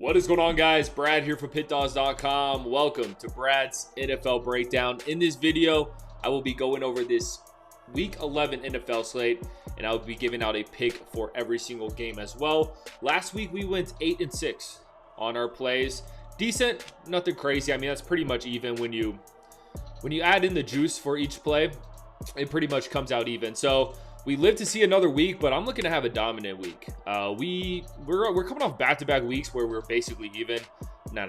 What is going on, guys? Brad here from Pickdawgz.com. Welcome to Brad's NFL Breakdown. In this video, I will be going over this Week 11 NFL slate, and I will be giving out a pick for every single game as well. Last week, we went 8-6 on our plays. Decent, nothing crazy. I mean, that's pretty much even when you add in the juice for each play. It pretty much comes out even. So we live to see another week, but I'm looking to have a dominant week. We're coming off back-to-back weeks where we're basically even. No.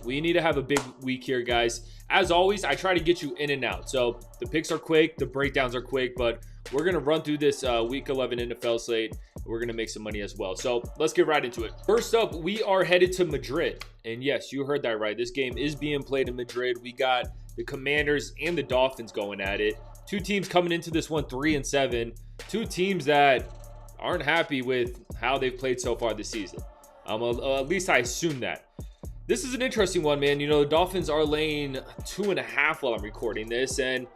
We need to have a big week here, guys. As always, I try to get you in and out. So the picks are quick, the breakdowns are quick, but we're going to run through this Week 11 NFL slate. We're going to make some money as well. So let's get right into it. First up, we are headed to Madrid. And yes, you heard that right. This game is being played in Madrid. We got the Commanders and the Dolphins going at it. Two teams coming into this one 3-7. Two teams that aren't happy with how they've played so far this season. At least I assume that. This is an interesting one, man. You know, the Dolphins are laying 2.5 while I'm recording this. And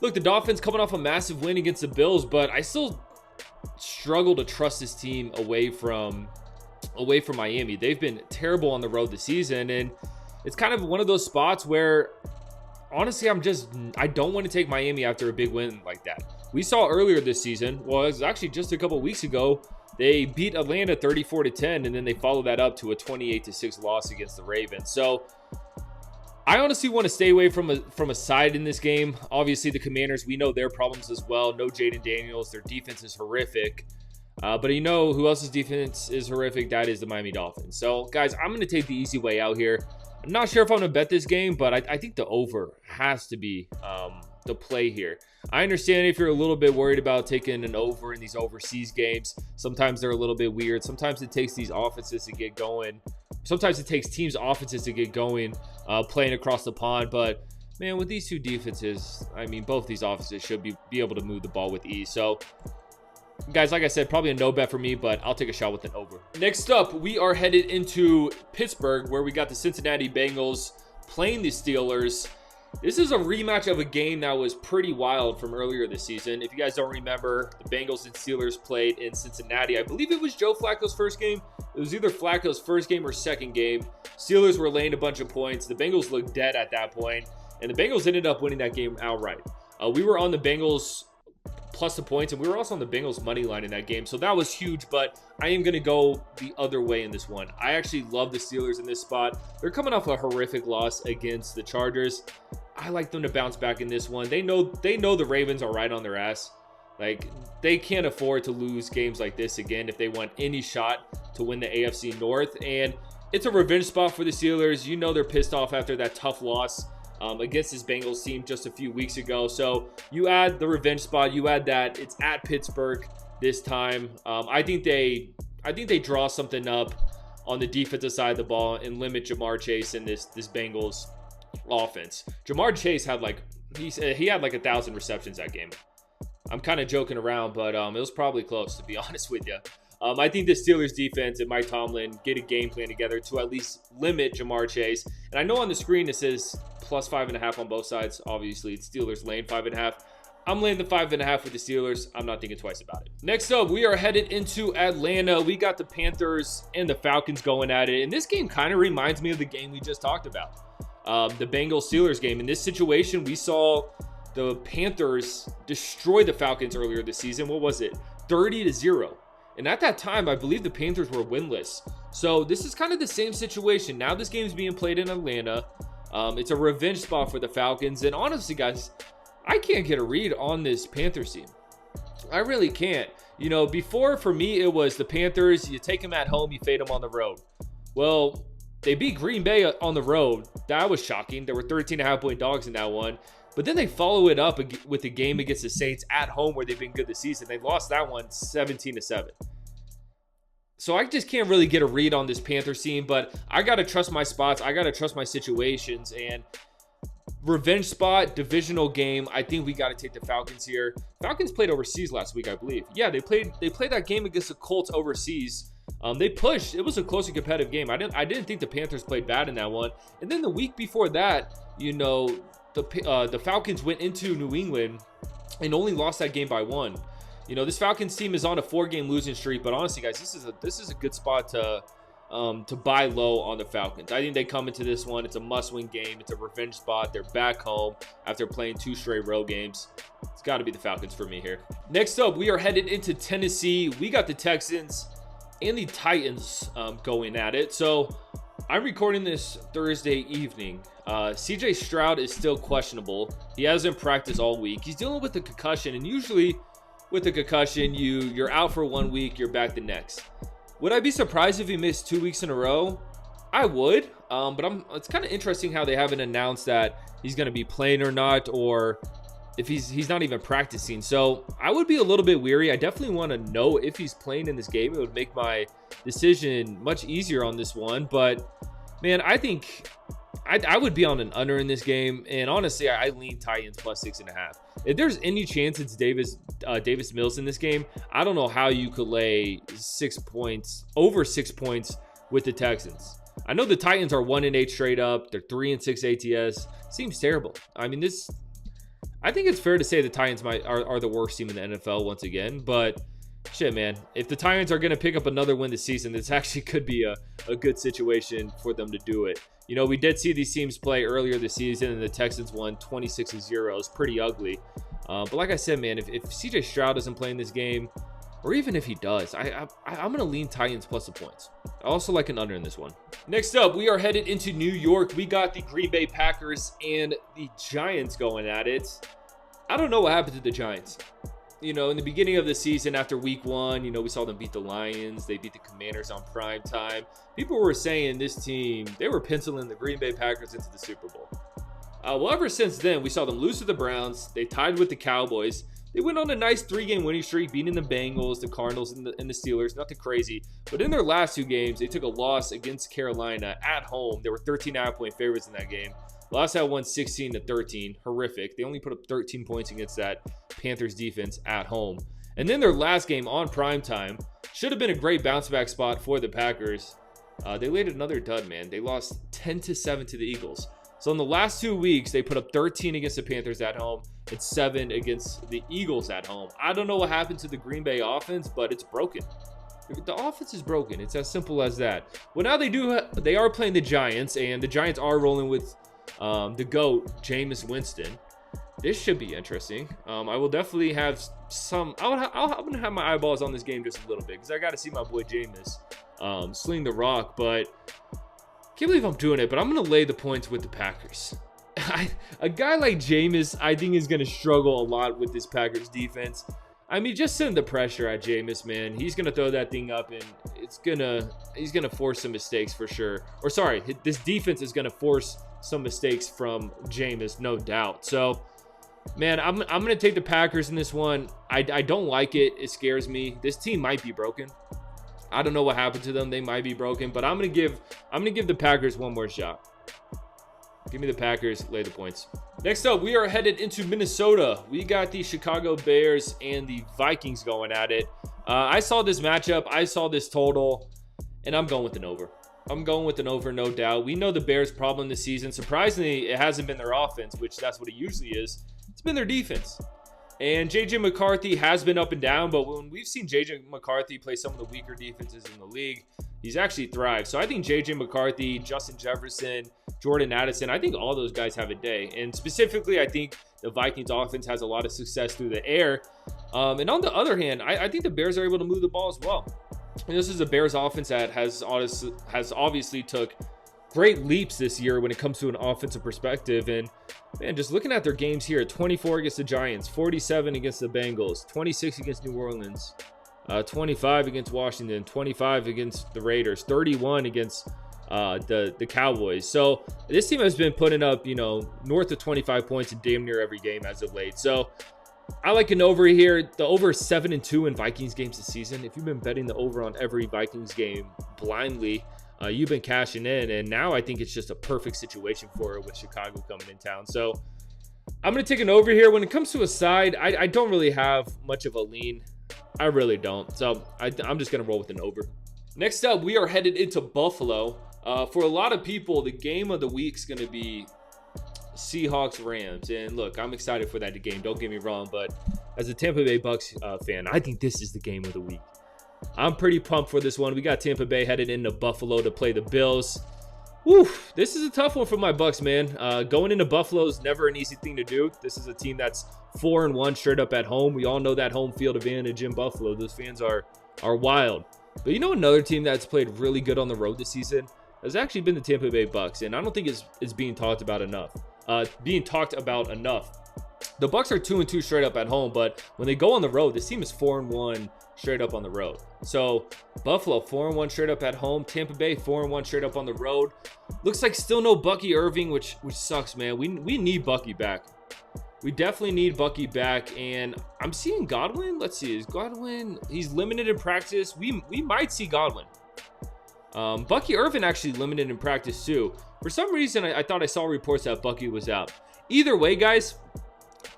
look, the Dolphins coming off a massive win against the Bills, but I still struggle to trust this team away from Miami. They've been terrible on the road this season, and it's kind of one of those spots where honestly, I don't want to take Miami after a big win like that. We saw earlier this season, well, it was actually just a couple weeks ago, they beat Atlanta 34-10, and then they followed that up to a 28-6 loss against the Ravens. So I honestly want to stay away from a side in this game. Obviously, the Commanders, we know their problems as well. No Jaden Daniels. Their defense is horrific. But you know who else's defense is horrific? That is the Miami Dolphins. So, guys, I'm going to take the easy way out here. I'm not sure if I'm going to bet this game, but I think the over has to be the play here. I understand if you're a little bit worried about taking an over in these overseas games. Sometimes they're a little bit weird. Sometimes it takes these offenses to get going. Sometimes it takes teams' offenses to get going playing across the pond. But, man, with these two defenses, I mean, both these offenses should be able to move the ball with ease. So, guys, like I said, probably a no bet for me, but I'll take a shot with an over. Next up, we are headed into Pittsburgh, where we got the Cincinnati Bengals playing the Steelers. This is a rematch of a game that was pretty wild from earlier this season. If you guys don't remember, the Bengals and Steelers played in Cincinnati. I believe it was Joe Flacco's first game. It was either Flacco's first game or second game. Steelers were laying a bunch of points. The Bengals looked dead at that point, and the Bengals ended up winning that game outright. We were on the Bengals plus the points, and we were also on the Bengals money line in that game, so that was huge. But I am going to go the other way in this one. I actually love the Steelers in this spot. They're coming off a horrific loss against the Chargers. I like them to bounce back in this one. They know the Ravens are right on their ass. Like, they can't afford to lose games like this again if they want any shot to win the AFC North. And it's a revenge spot for the Steelers. You know they're pissed off after that tough loss against this Bengals team just a few weeks ago. So you add the revenge spot, you add that it's at Pittsburgh this time. I think they draw something up on the defensive side of the ball and limit Jamar Chase in this Bengals offense. Jamar Chase had he had like 1,000 receptions that game. I'm kind of joking around, but it was probably close, to be honest with you. I think the Steelers defense and Mike Tomlin get a game plan together to at least limit Jamar Chase. And I know on the screen it says plus 5.5 on both sides. Obviously, it's Steelers laying 5.5. I'm laying the 5.5 with the Steelers. I'm not thinking twice about it. Next up, we are headed into Atlanta. We got the Panthers and the Falcons going at it. And this game kind of reminds me of the game we just talked about. The Bengals-Steelers game. In this situation, we saw the Panthers destroy the Falcons earlier this season. What was it? 30-0. And at that time, I believe the Panthers were winless. So this is kind of the same situation. Now this game's being played in Atlanta. It's a revenge spot for the Falcons. And honestly, guys, I can't get a read on this Panthers team. I really can't. You know, before, for me, it was the Panthers. You take them at home, you fade them on the road. Well, they beat Green Bay on the road. That was shocking. There were 13.5-point dogs in that one. But then they follow it up with a game against the Saints at home where they've been good this season. They lost that one 17-7. So I just can't really get a read on this Panthers team, but I got to trust my spots. I got to trust my situations. And revenge spot, divisional game, I think we got to take the Falcons here. Falcons played overseas last week, I believe. Yeah, they played that game against the Colts overseas. They pushed. It was a close and competitive game. I didn't think the Panthers played bad in that one. And then the week before that, you know, the Falcons went into New England and only lost that game by 1. You know, this Falcons team is on a 4-game losing streak, but honestly, guys, this is a good spot to to buy low on the Falcons. I think they come into this one. It's a must-win game. It's a revenge spot. They're back home after playing 2 straight road games. It's got to be the Falcons for me here. Next up, we are headed into Tennessee. We got the Texans and the Titans going at it. So I'm recording this Thursday evening. CJ Stroud is still questionable. He hasn't practiced all week. He's dealing with a concussion, and usually with a concussion, you're out for 1 week, you're back the next. Would I be surprised if he missed 2 weeks in a row? I would, but it's kind of interesting how they haven't announced that he's going to be playing or not, or if he's not even practicing. So I would be a little bit weary. I definitely want to know if he's playing in this game. It would make my decision much easier on this one. But man, I think I would be on an under in this game, and honestly, I lean Titans plus 6.5. If there's any chance it's Davis Mills in this game, I don't know how you could lay 6 points, over 6 points with the Texans. I know the Titans are 1-8 straight up. They're 3-6 ATS. Seems terrible. I mean, I think it's fair to say the Titans are the worst team in the NFL once again, but shit, man, if the Titans are going to pick up another win this season, this actually could be a good situation for them to do it. You know, we did see these teams play earlier this season, and the Texans won 26-0. It's pretty ugly. But like I said, man, if CJ Stroud doesn't play in this game, or even if he does, I'm going to lean Titans plus the points. I also like an under in this one. Next up, we are headed into New York. We got the Green Bay Packers and the Giants going at it. I don't know what happened to the Giants. You know, in the beginning of the season, after week 1, you know, we saw them beat the Lions. They beat the Commanders on prime time. People were saying this team, they were penciling the Green Bay Packers into the Super Bowl. Well, ever since then, we saw them lose to the Browns. They tied with the Cowboys. They went on a nice 3-game winning streak, beating the Bengals, the Cardinals, and the Steelers. Nothing crazy. But in their last 2 games, they took a loss against Carolina at home. They were 13.5-point favorites in that game. Last time won 16-13. Horrific. They only put up 13 points against that Panthers defense at home. And then their last game on primetime should have been a great bounce back spot for the Packers. They laid another dud, man. They lost 10-7 to the Eagles. So in the last 2 weeks, they put up 13 against the Panthers at home and 7 against the Eagles at home. I don't know what happened to the Green Bay offense, but it's broken. The offense is broken. It's as simple as that. Well, now they are playing the Giants, and the Giants are rolling with the GOAT, Jameis Winston. This should be interesting. I will definitely have some. I'm gonna have my eyeballs on this game just a little bit because I got to see my boy Jameis sling the rock. But can't believe I'm doing it. But I'm gonna lay the points with the Packers. A guy like Jameis, I think, is gonna struggle a lot with this Packers defense. I mean, just send the pressure at Jameis, man. He's gonna throw that thing up, and he's gonna force some mistakes for sure. Or sorry, this defense is gonna force some mistakes from Jameis, no doubt. So, man, I'm gonna take the Packers in this one. I don't like it. It scares me. This team might be broken. I don't know what happened to them. They might be broken, but I'm gonna give the Packers one more shot. Give me the Packers, lay the points. Next up, we are headed into Minnesota. We got the Chicago Bears and the Vikings going at it. I saw this matchup. I saw this total, and I'm going with an over. I'm going with an over, no doubt. We know the Bears' problem this season. Surprisingly, it hasn't been their offense, which that's what it usually is. It's been their defense. And J.J. McCarthy has been up and down, but when we've seen J.J. McCarthy play some of the weaker defenses in the league, he's actually thrived. So I think J.J. McCarthy, Justin Jefferson, Jordan Addison, I think all those guys have a day. And specifically, I think the Vikings offense has a lot of success through the air. And on the other hand, I think the Bears are able to move the ball as well. And this is a Bears offense that has obviously took great leaps this year when it comes to an offensive perspective. And man, just looking at their games here, 24 against the Giants, 47 against the Bengals, 26 against New Orleans, 25 against Washington, 25 against the Raiders, 31 against the Cowboys. So this team has been putting up, north of 25 points in damn near every game as of late. So I like an over here. The over is 7-2 in Vikings games this season. If you've been betting the over on every Vikings game blindly, you've been cashing in. And now I think it's just a perfect situation for it with Chicago coming in town. So I'm going to take an over here. When it comes to a side, I don't really have much of a lean. I really don't. So I'm just going to roll with an over. Next up, we are headed into Buffalo. For a lot of people, the game of the week is going to be Seahawks Rams. And look, I'm excited for that game. Don't get me wrong. But as a Tampa Bay Bucs fan, I think this is the game of the week. I'm pretty pumped for this one. We got Tampa Bay headed into Buffalo to play the Bills. Whew, this is a tough one for my Bucs, man. Going into Buffalo is never an easy thing to do. This is a team that's 4-1 straight up at home. We all know that home field advantage in Buffalo. Those fans are wild. But you know another team that's played really good on the road this season has actually been the Tampa Bay Bucs, and I don't think it's being talked about enough. The Bucs are 2-2 straight up at home, but when they go on the road, this team is 4-1 straight up on the road. So Buffalo 4-1 straight up at home, Tampa Bay 4-1 straight up on the road. Looks like still no Bucky Irving, which sucks, man. We need Bucky back. We definitely need Bucky back, and I'm seeing Godwin. Let's see, is Godwin? He's limited in practice. We might see Godwin. Bucky Irvin actually limited in practice too. For some reason, I thought I saw reports that Bucky was out. Either way, guys,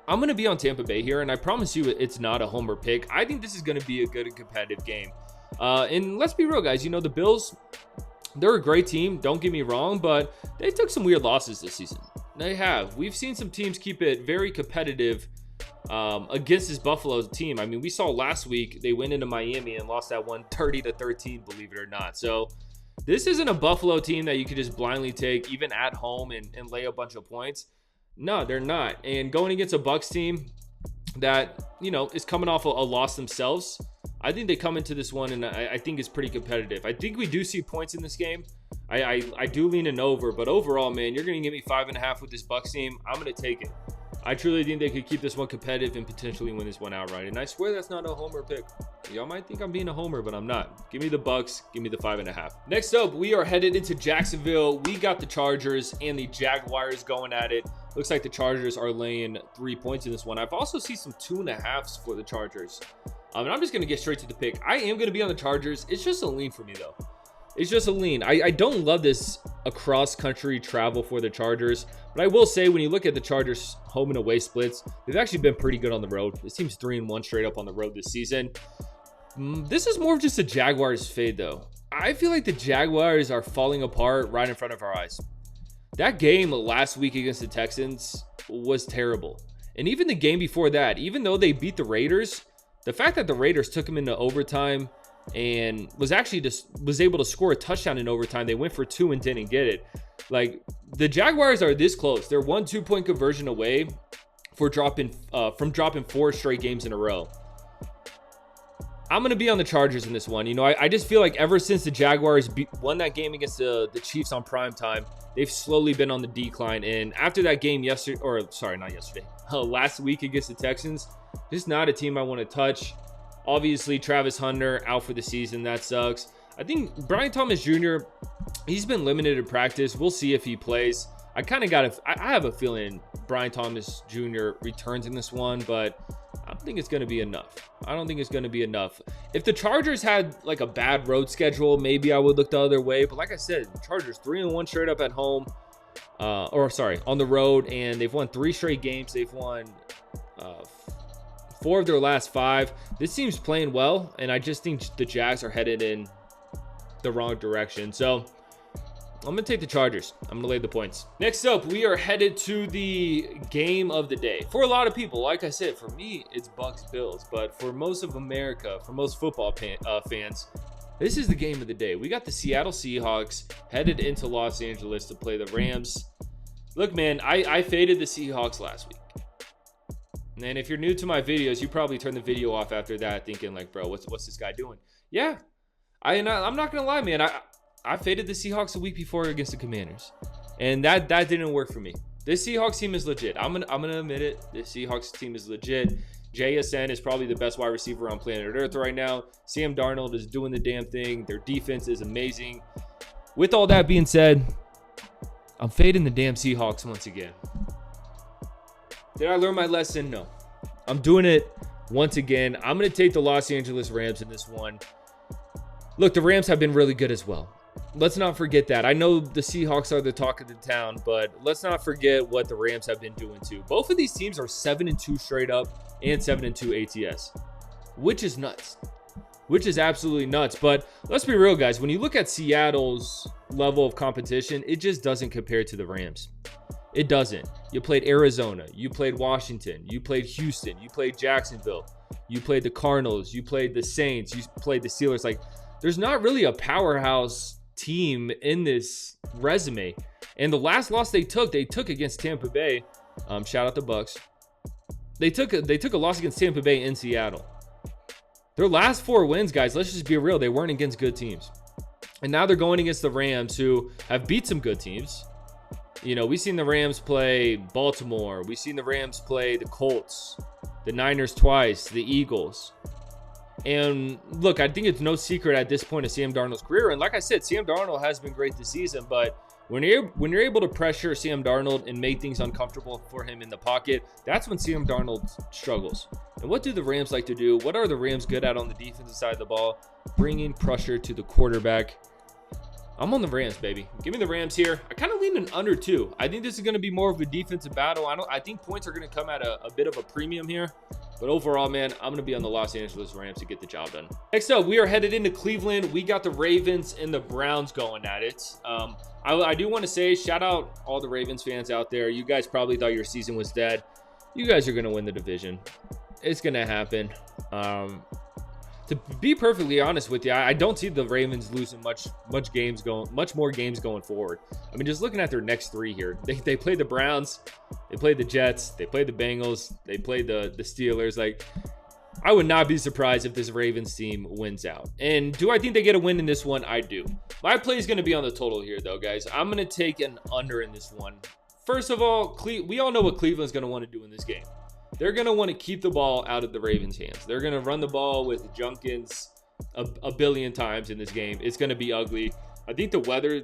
I'm going to be on Tampa Bay here, and I promise you it's not a homer pick. I think this is going to be a good and competitive game. And let's be real, guys. You know, the Bills, they're a great team. Don't get me wrong, but they took some weird losses this season. They have. We've seen some teams keep it very competitive against this Buffalo team. I mean, we saw last week they went into Miami and lost that one 30-13, believe it or not. So this isn't a Buffalo team that you could just blindly take, even at home, and lay a bunch of points. No, they're not. And going against a Bucs team that, you know, is coming off a loss themselves, I think they come into this one, and I think it's pretty competitive. I think we do see points in this game. I do lean an over, but overall, man, you're going to give me 5.5 with this Bucs team. I'm going to take it. I truly think they could keep this one competitive and potentially win this one outright. And I swear that's not a homer pick. Y'all might think I'm being a homer, but I'm not. Give me the Bucs. Give me the 5.5. Next up, we are headed into Jacksonville. We got the Chargers and the Jaguars going at it. Looks like the Chargers are laying 3 points in this one. I've also seen some 2.5s for the Chargers. And I'm just going to get straight to the pick. I am going to be on the Chargers. It's just a lean for me, though. It's just a lean. I don't love this across country travel for the Chargers, but I will say when you look at the Chargers home and away splits, they've actually been pretty good on the road. This team's 3-1 straight up on the road this season. This is more of just a Jaguars fade, though. I feel like the Jaguars are falling apart right in front of our eyes. That game last week against the Texans was terrible. And even the game before that, even though they beat the Raiders, the fact that the Raiders took them into overtime and was able to score a touchdown in overtime. They went for 2 and didn't get it. Like, the Jaguars are this close. They're 1 2-point conversion away from dropping 4 straight games in a row. I'm going to be on the Chargers in this one. You know, I just feel like ever since the Jaguars won that game against the Chiefs on primetime, they've slowly been on the decline. And after that game last week against the Texans, just not a team I want to touch. Obviously, Travis Hunter out for the season. That sucks. I think Brian Thomas Jr., he's been limited in practice. We'll see if he plays. I have a feeling Brian Thomas Jr. returns in this one, but I don't think it's going to be enough. If the Chargers had like a bad road schedule, maybe I would look the other way. But like I said, Chargers 3-1 straight up at home, on the road, and they've won 3 straight games. They've won 4 of their last 5. This team's playing well, and I just think the Jags are headed in the wrong direction. So I'm going to take the Chargers. I'm going to lay the points. Next up, we are headed to the game of the day. For a lot of people, like I said, for me, it's Bucs Bills. But for most of America, for most football fans, this is the game of the day. We got the Seattle Seahawks headed into Los Angeles to play the Rams. Look, man, I faded the Seahawks last week. And if you're new to my videos, you probably turn the video off after that thinking like, bro, what's this guy doing? Yeah, I'm not going to lie, man. I faded the Seahawks a week before against the Commanders. And that didn't work for me. This Seahawks team is legit. I'm gonna admit it. This Seahawks team is legit. JSN is probably the best wide receiver on planet Earth right now. Sam Darnold is doing the damn thing. Their defense is amazing. With all that being said, I'm fading the damn Seahawks once again. Did I learn my lesson? No. I'm doing it once again. I'm going to take the Los Angeles Rams in this one. Look, the Rams have been really good as well. Let's not forget that. I know the Seahawks are the talk of the town, but let's not forget what the Rams have been doing too. Both of these teams are 7-2 straight up and 7-2 ATS, which is nuts. Which is absolutely nuts. But let's be real, guys. When you look at Seattle's level of competition, it just doesn't compare to the Rams. It doesn't. You played Arizona, you played Washington, you played Houston, you played Jacksonville, you played the Cardinals, you played the Saints, you played the Steelers. Like, there's not really a powerhouse team in this resume. And the last loss they took against Tampa Bay. Shout out the Bucs. They took a loss against Tampa Bay in Seattle. Their last 4 wins, guys, let's just be real, they weren't against good teams. And now they're going against the Rams, who have beat some good teams. You know, we've seen the Rams play Baltimore. We've seen the Rams play the Colts, the Niners twice, the Eagles. And look, I think it's no secret at this point of Sam Darnold's career. And like I said, Sam Darnold has been great this season, but when you're able to pressure Sam Darnold and make things uncomfortable for him in the pocket, that's when Sam Darnold struggles. And what do the Rams like to do? What are the Rams good at on the defensive side of the ball? Bringing pressure to the quarterback. I'm on the Rams, baby. Give me the Rams here. I kind of lean an under 2. I think this is going to be more of a defensive battle. I think points are going to come at a bit of a premium here. But overall, man, I'm going to be on the Los Angeles Rams to get the job done. Next up, we are headed into Cleveland. We got the Ravens and the Browns going at it. I do want to say, shout out all the Ravens fans out there. You guys probably thought your season was dead. You guys are going to win the division. It's going to happen. To be perfectly honest with you, I don't see the Ravens losing much more games going forward. I mean, just looking at their next 3 here, they play the Browns, they play the Jets, they play the Bengals, they play the Steelers. Like, I would not be surprised if this Ravens team wins out. And do I think they get a win in this one? I do. My play is going to be on the total here, though, guys. I'm going to take an under in this one. First of all, we all know what Cleveland's going to want to do in this game. They're going to want to keep the ball out of the Ravens' hands. They're going to run the ball with Junkins a billion times in this game. It's going to be ugly. I think the weather,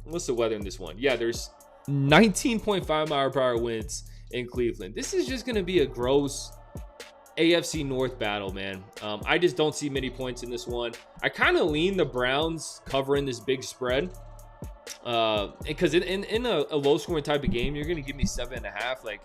what's the weather in this one? Yeah, there's 19.5 mile per hour winds in Cleveland. This is just going to be a gross AFC North battle, man. I just don't see many points in this one. I kind of lean the Browns covering this big spread. Because in a low scoring type of game, you're going to give me 7.5. Like,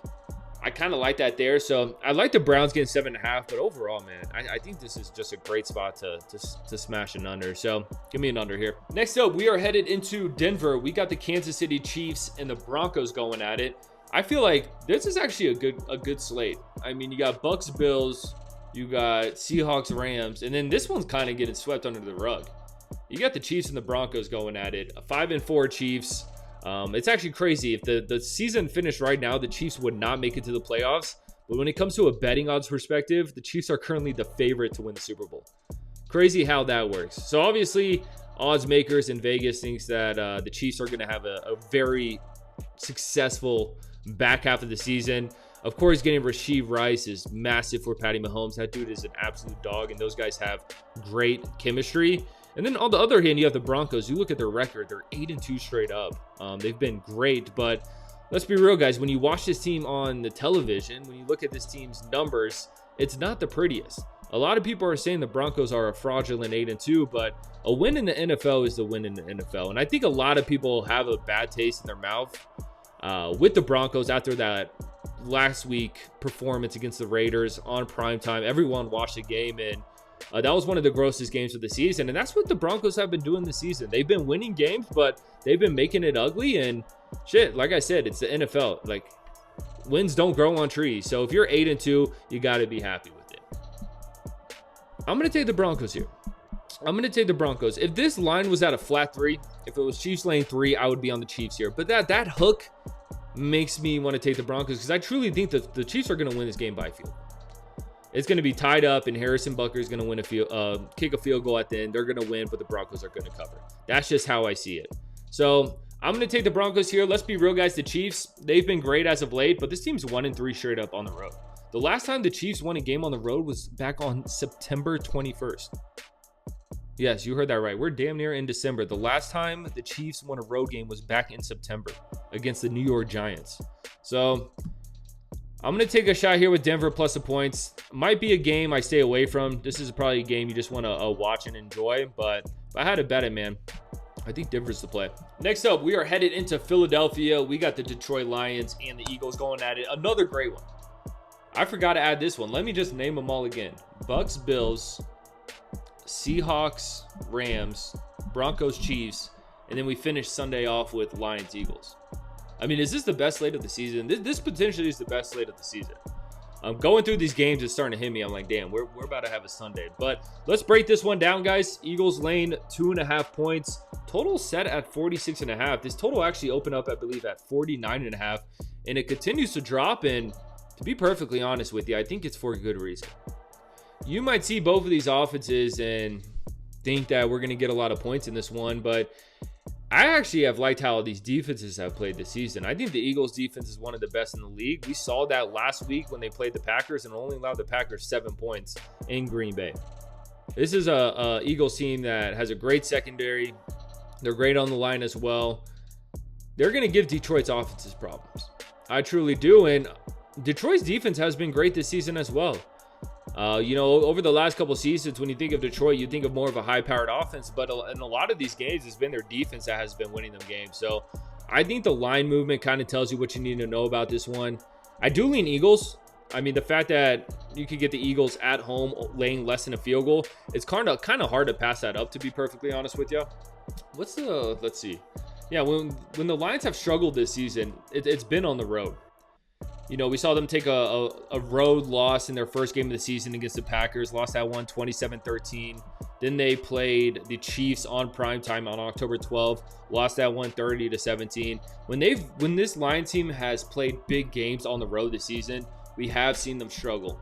I kind of like that there. So I like the Browns getting 7.5, but overall, man, I think this is just a great spot to smash an under. So give me an under here. Next up, we are headed into Denver. We got the Kansas City Chiefs and the Broncos going at it. I feel like this is actually a good slate. I mean, you got Bucs, Bills, you got Seahawks, Rams, and then this one's kind of getting swept under the rug. You got the Chiefs and the Broncos going at it. A 5-4 Chiefs. It's actually crazy. If the season finished right now, the Chiefs would not make it to the playoffs. But when it comes to a betting odds perspective, the Chiefs are currently the favorite to win the Super Bowl. Crazy how that works. So obviously, odds makers in Vegas thinks that the Chiefs are going to have a very successful back half of the season. Of course, getting Rashee Rice is massive for Patty Mahomes. That dude is an absolute dog, and those guys have great chemistry. And then on the other hand, you have the Broncos. You look at their record, they're 8-2 straight up. They've been great, but let's be real, guys. When you watch this team on the television, when you look at this team's numbers, it's not the prettiest. A lot of people are saying the Broncos are a fraudulent 8-2, but a win in the NFL is the win in the NFL. And I think a lot of people have a bad taste in their mouth with the Broncos after that last week performance against the Raiders on primetime. Everyone watched the game, and that was one of the grossest games of the season, and that's what the Broncos have been doing this season. They've been winning games, but they've been making it ugly, and shit, like I said, it's the NFL. Like, wins don't grow on trees, so if you're 8-2, you got to be happy with it. I'm going to take the Broncos here. I'm going to take the Broncos. If this line was at a flat 3, if it was Chiefs lane 3, I would be on the Chiefs here, but that hook makes me want to take the Broncos because I truly think that the Chiefs are going to win this game by a field. It's going to be tied up, and Harrison Butker is going to kick a field goal at the end. They're going to win, but the Broncos are going to cover. That's just how I see it. So I'm going to take the Broncos here. Let's be real, guys. The Chiefs, they've been great as of late, but this team's 1-3 straight up on the road. The last time the Chiefs won a game on the road was back on September 21st. Yes, you heard that right. We're damn near in December. The last time the Chiefs won a road game was back in September against the New York Giants. So I'm going to take a shot here with Denver plus the points. Might be a game I stay away from. This is probably a game you just want to watch and enjoy. But if I had to bet it, man, I think Denver's the play. Next up, we are headed into Philadelphia. We got the Detroit Lions and the Eagles going at it. Another great one. I forgot to add this one. Let me just name them all again. Bucs, Bills, Seahawks, Rams, Broncos, Chiefs, and then we finish Sunday off with Lions, Eagles. I mean, is this the best slate of the season? This potentially is the best slate of the season. Going through these games is starting to hit me. I'm like, damn, we're about to have a Sunday. But let's break this one down, guys. Eagles laying 2.5 points. Total set at 46.5. This total actually opened up, I believe, at 49.5. And it continues to drop. And to be perfectly honest with you, I think it's for a good reason. You might see both of these offenses and think that we're going to get a lot of points in this one. But I actually have liked how these defenses have played this season. I think the Eagles defense is one of the best in the league. We saw that last week when they played the Packers and only allowed the Packers 7 points in Green Bay. This is a Eagles team that has a great secondary. They're great on the line as well. They're going to give Detroit's offenses problems. I truly do. And Detroit's defense has been great this season as well. Over the last couple seasons, when you think of Detroit, you think of more of a high-powered offense. But in a lot of these games, it's been their defense that has been winning them games. So I think the line movement kind of tells you what you need to know about this one. I do lean Eagles. I mean, the fact that you could get the Eagles at home laying less than a field goal, it's kind of hard to pass that up, to be perfectly honest with you. Let's see. Yeah, when the Lions have struggled this season, it's been on the road. We saw them take a road loss in their first game of the season against the Packers, lost that one 27-13. Then they played the Chiefs on primetime on October 12th, lost that one 30-17. When this Lions team has played big games on the road this season, we have seen them struggle.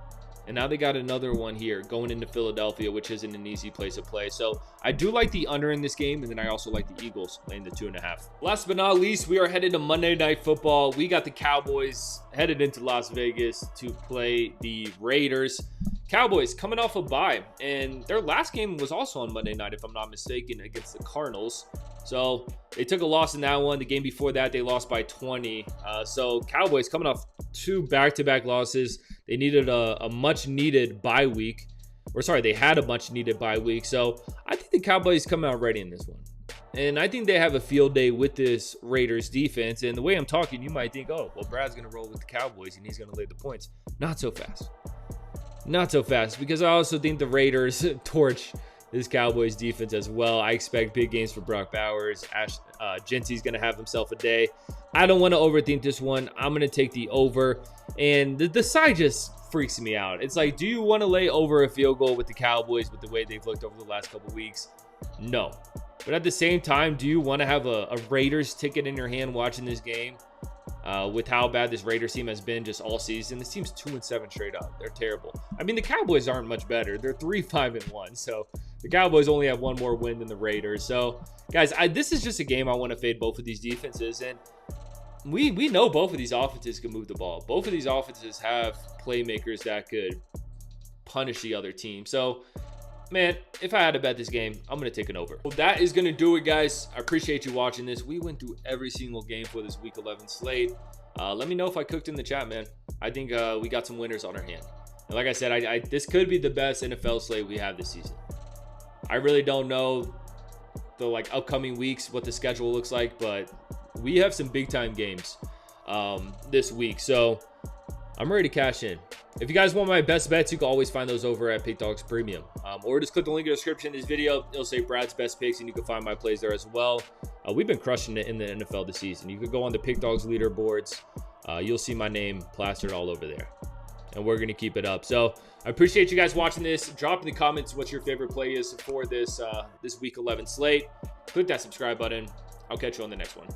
And now they got another one here going into Philadelphia, which isn't an easy place to play. So I do like the under in this game, and then I also like the Eagles laying the 2.5. Last but not least, we are headed to Monday Night Football. We got the Cowboys headed into Las Vegas to play the Raiders. Cowboys coming off a bye, and their last game was also on Monday night, if I'm not mistaken, against the Cardinals. So they took a loss in that one. The game before that, they lost by 20. So Cowboys coming off 2 back-to-back losses. They needed a much-needed bye week. They had a much-needed bye week. So I think the Cowboys come out ready in this one. And I think they have a field day with this Raiders defense. And the way I'm talking, you might think, oh, well, Brad's going to roll with the Cowboys and he's going to lay the points. Not so fast. Not so fast, because I also think the Raiders torch this Cowboys defense as well. I expect big games for Brock Bowers. Genty's going to have himself a day. I don't want to overthink this one. I'm going to take the over. And the side just freaks me out. It's like, do you want to lay over a field goal with the Cowboys with the way they've looked over the last couple weeks? No. But at the same time, do you want to have a Raiders ticket in your hand watching this game? With how bad this Raiders team has been just all season. This team's 2-7 straight up. They're terrible. I mean, the Cowboys aren't much better. They're 3-5-1. So the Cowboys only have one more win than the Raiders. So guys, this is just a game I want to fade both of these defenses. And we know both of these offenses can move the ball. Both of these offenses have playmakers that could punish the other team. So man, if I had to bet this game, I'm going to take an over. Well, that is going to do it, guys. I appreciate you watching this. We went through every single game for this Week 11 slate. Let me know if I cooked in the chat, man. I think we got some winners on our hand. And like I said, this could be the best NFL slate we have this season. I really don't know the upcoming weeks, what the schedule looks like, but we have some big-time games this week. So I'm ready to cash in. If you guys want my best bets, you can always find those over at Pickdawgz Premium. Or just click the link in the description of this video. It'll say Brad's best picks, and you can find my plays there as well. We've been crushing it in the NFL this season. You could go on the Pickdawgz leaderboards. You'll see my name plastered all over there. And we're going to keep it up. So I appreciate you guys watching this. Drop in the comments what your favorite play is for this Week 11 slate. Click that subscribe button. I'll catch you on the next one.